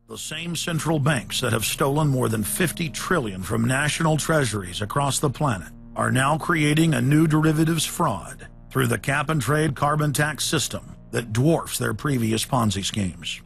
The same central banks that have stolen more than 50 trillion from national treasuries across the planet are now creating a new derivatives fraud through the cap-and-trade carbon tax system that dwarfs their previous Ponzi schemes.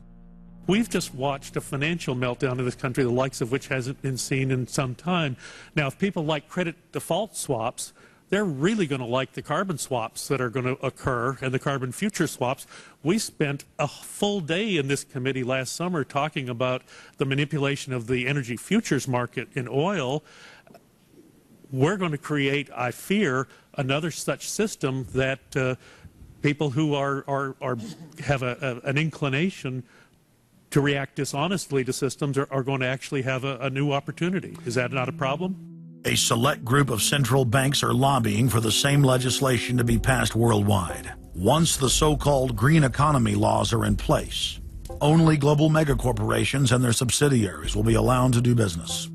We've just watched a financial meltdown in this country, the likes of which hasn't been seen in some time. Now, if people like credit default swaps, they're really going to like the carbon swaps that are going to occur and the carbon future swaps. We spent a full day in this committee last summer talking about the manipulation of the energy futures market in oil. We're going to create, I fear, another such system that people who have an inclination to react dishonestly to systems are going to actually have a new opportunity. Is that not a problem? A select group of central banks are lobbying for the same legislation to be passed worldwide. Once the so-called green economy laws are in place, only global megacorporations and their subsidiaries will be allowed to do business.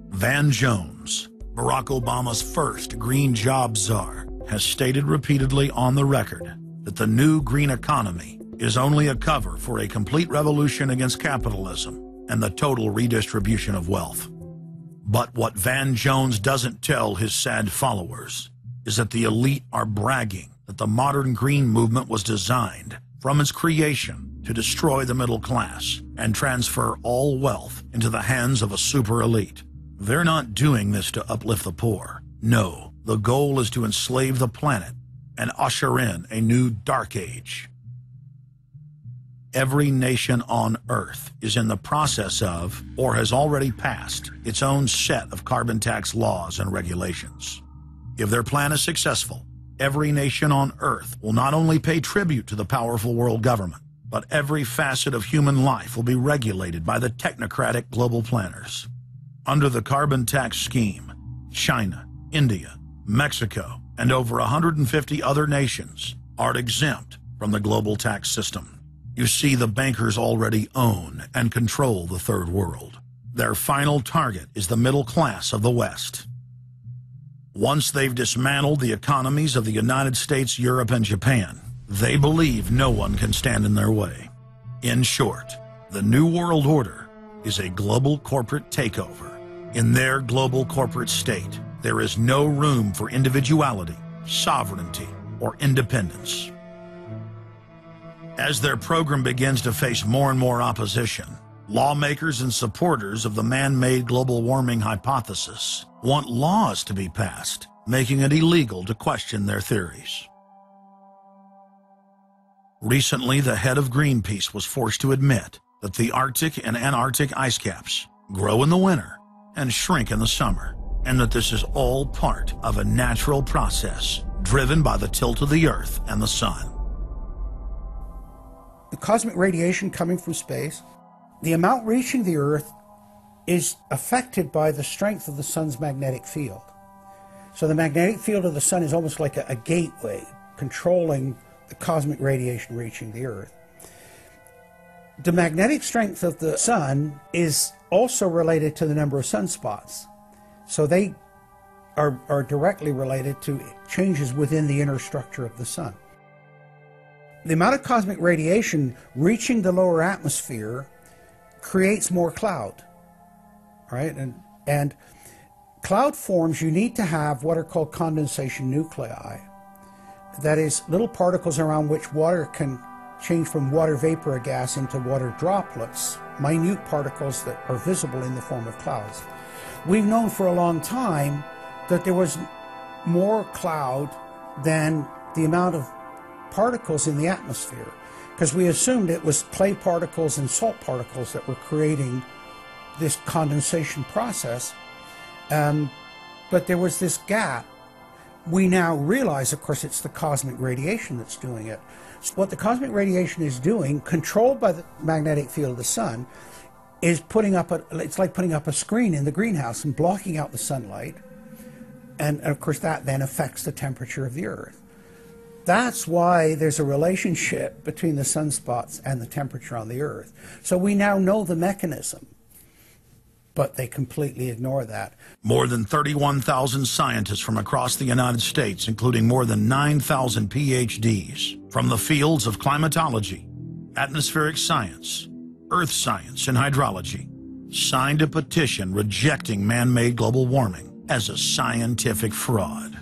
Van Jones, Barack Obama's first green job czar, has stated repeatedly on the record that the new green economy is only a cover for a complete revolution against capitalism and the total redistribution of wealth. But what Van Jones doesn't tell his sad followers is that the elite are bragging that the modern green movement was designed from its creation to destroy the middle class and transfer all wealth into the hands of a super elite. They're not doing this to uplift the poor. No, the goal is to enslave the planet and usher in a new dark age. Every nation on Earth is in the process of, or has already passed, its own set of carbon tax laws and regulations. If their plan is successful, every nation on Earth will not only pay tribute to the powerful world government, but every facet of human life will be regulated by the technocratic global planners. Under the carbon tax scheme, China, India, Mexico, and over 150 other nations are exempt from the global tax system. You see, the bankers already own and control the third world. Their final target is the middle class of the West. Once they've dismantled the economies of the United States, Europe, and Japan, they believe no one can stand in their way. In short, the New World Order is a global corporate takeover. In their global corporate state, there is no room for individuality, sovereignty, or independence. As their program begins to face more and more opposition, lawmakers and supporters of the man-made global warming hypothesis want laws to be passed, making it illegal to question their theories. Recently, the head of Greenpeace was forced to admit that the Arctic and Antarctic ice caps grow in the winter and shrink in the summer, and that this is all part of a natural process driven by the tilt of the Earth and the Sun. The cosmic radiation coming from space, the amount reaching the Earth is affected by the strength of the Sun's magnetic field. So the magnetic field of the Sun is almost like a gateway controlling the cosmic radiation reaching the Earth. The magnetic strength of the Sun is also related to the number of sunspots. So they are directly related to changes within the inner structure of the Sun. The amount of cosmic radiation reaching the lower atmosphere creates more cloud, right? And cloud forms, you need to have what are called condensation nuclei. That is, little particles around which water can change from water vapor or gas into water droplets, minute particles that are visible in the form of clouds. We've known for a long time that there was more cloud than the amount of particles in the atmosphere, because we assumed it was clay particles and salt particles that were creating this condensation process, but there was this gap. We now realize, of course, it's the cosmic radiation that's doing it. So what the cosmic radiation is doing, controlled by the magnetic field of the Sun, is it's like putting up a screen in the greenhouse and blocking out the sunlight, and of course that then affects the temperature of the Earth. That's why there's a relationship between the sunspots and the temperature on the Earth. So we now know the mechanism, but they completely ignore that. More than 31,000 scientists from across the United States, including more than 9,000 PhDs from the fields of climatology, atmospheric science, earth science and hydrology, signed a petition rejecting man-made global warming as a scientific fraud.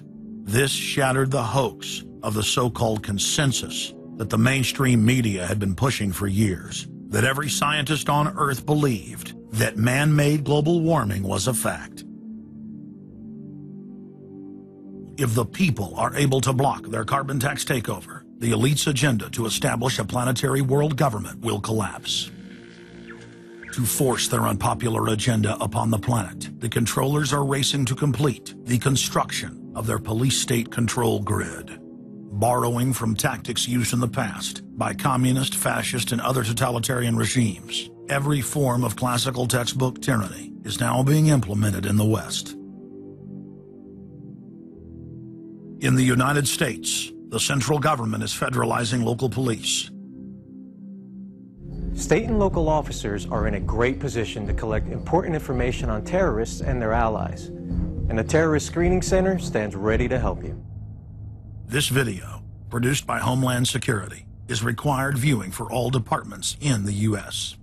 This shattered the hoax of the so-called consensus that the mainstream media had been pushing for years, that every scientist on Earth believed that man-made global warming was a fact. If the people are able to block their carbon tax takeover, the elite's agenda to establish a planetary world government will collapse. To force their unpopular agenda upon the planet, the controllers are racing to complete the construction of their police state control grid. Borrowing from tactics used in the past by communist, fascist, and other totalitarian regimes, every form of classical textbook tyranny is now being implemented in the West. In the United States, the central government is federalizing local police. State and local officers are in a great position to collect important information on terrorists and their allies, and the Terrorist Screening Center stands ready to help you. This video, produced by Homeland Security, is required viewing for all departments in the U.S.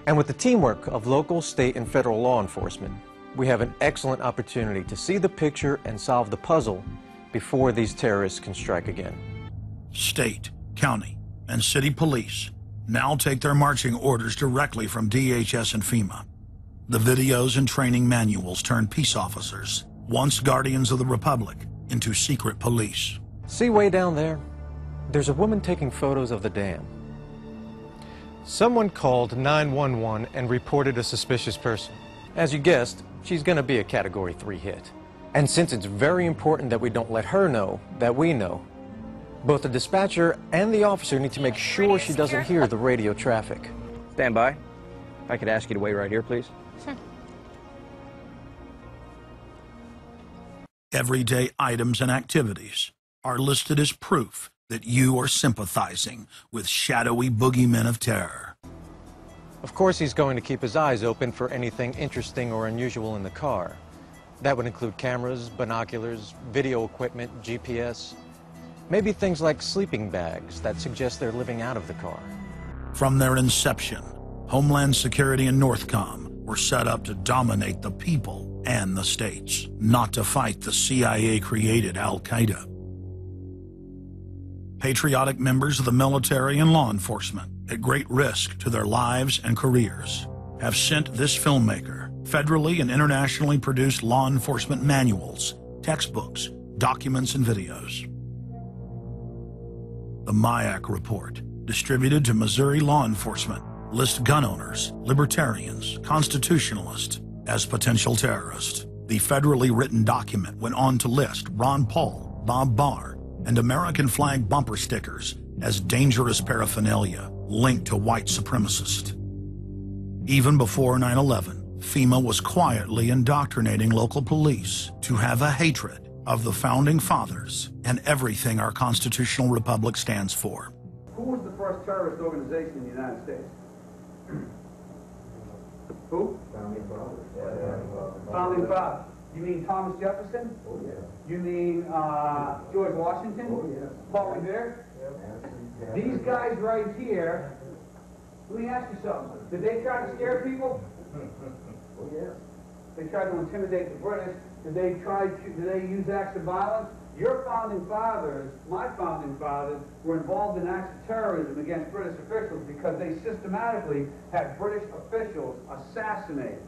And with the teamwork of local, state, and federal law enforcement, we have an excellent opportunity to see the picture and solve the puzzle before these terrorists can strike again. State, county, and city police now take their marching orders directly from DHS and FEMA. The videos and training manuals turn peace officers, once guardians of the Republic, into secret police. See way down there? There's a woman taking photos of the dam. Someone called 911 and reported a suspicious person. As you guessed, she's going to be a Category 3 hit. And since it's very important that we don't let her know that we know, both the dispatcher and the officer need to make sure she doesn't hear the radio traffic. Stand by. If I could ask you to wait right here, please. Sure. Everyday items and activities are listed as proof that you are sympathizing with shadowy boogeymen of terror. Of course, he's going to keep his eyes open for anything interesting or unusual in the car. That would include cameras, binoculars, video equipment, GPS, maybe things like sleeping bags that suggest they're living out of the car. From their inception, Homeland Security and Northcom were set up to dominate the people and the states, not to fight the CIA-created Al-Qaeda. Patriotic members of the military and law enforcement, at great risk to their lives and careers, have sent this filmmaker federally and internationally produced law enforcement manuals, textbooks, documents, and videos. The MIAC report, distributed to Missouri law enforcement, lists gun owners, libertarians, constitutionalists as potential terrorists. The federally written document went on to list Ron Paul, Bob Barr, and American flag bumper stickers as dangerous paraphernalia linked to white supremacists. Even before 9/11, FEMA was quietly indoctrinating local police to have a hatred of the Founding Fathers and everything our constitutional republic stands for. Who was the first terrorist organization in the United States? Who? Founding Fathers. Founding Fathers. You mean Thomas Jefferson? Oh, yeah. You mean George Washington? Oh, yeah. Paul Revere? Yeah. These guys right here, let me ask you something. Did they try to scare people? Oh, yeah. They tried to intimidate the British. Did they use acts of violence? Your founding fathers, my founding fathers, were involved in acts of terrorism against British officials because they systematically had British officials assassinated.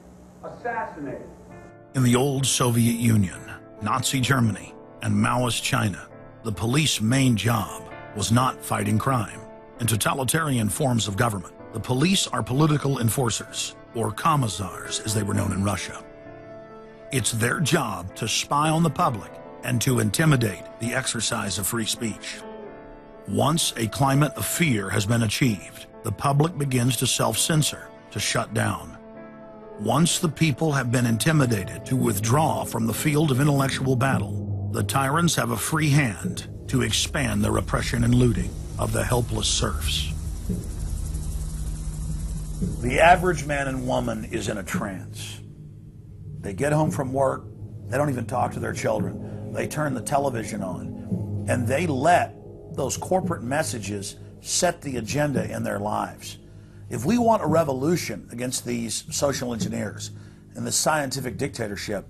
In the old Soviet Union, Nazi Germany, and Maoist China, the police's main job was not fighting crime. In totalitarian forms of government, the police are political enforcers, or commissars as they were known in Russia. It's their job to spy on the public and to intimidate the exercise of free speech. Once a climate of fear has been achieved, the public begins to self-censor, to shut down. Once the people have been intimidated to withdraw from the field of intellectual battle, the tyrants have a free hand to expand their oppression and looting of the helpless serfs. The average man and woman is in a trance. They get home from work, they don't even talk to their children. They turn the television on, and they let those corporate messages set the agenda in their lives. If we want a revolution against these social engineers and the scientific dictatorship,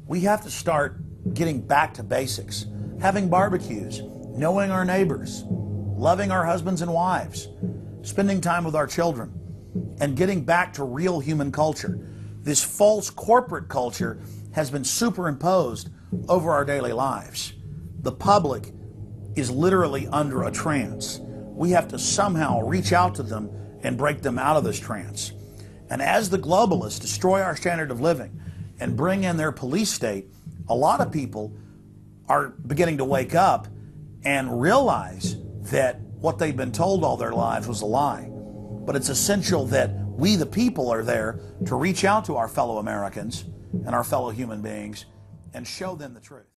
we have to start getting back to basics, having barbecues, knowing our neighbors, loving our husbands and wives, spending time with our children, and getting back to real human culture. This false corporate culture has been superimposed over our daily lives. The public is literally under a trance. We have to somehow reach out to them and break them out of this trance. And as the globalists destroy our standard of living and bring in their police state, a lot of people are beginning to wake up and realize that what they've been told all their lives was a lie. But it's essential that we, the people, are there to reach out to our fellow Americans and our fellow human beings and show them the truth.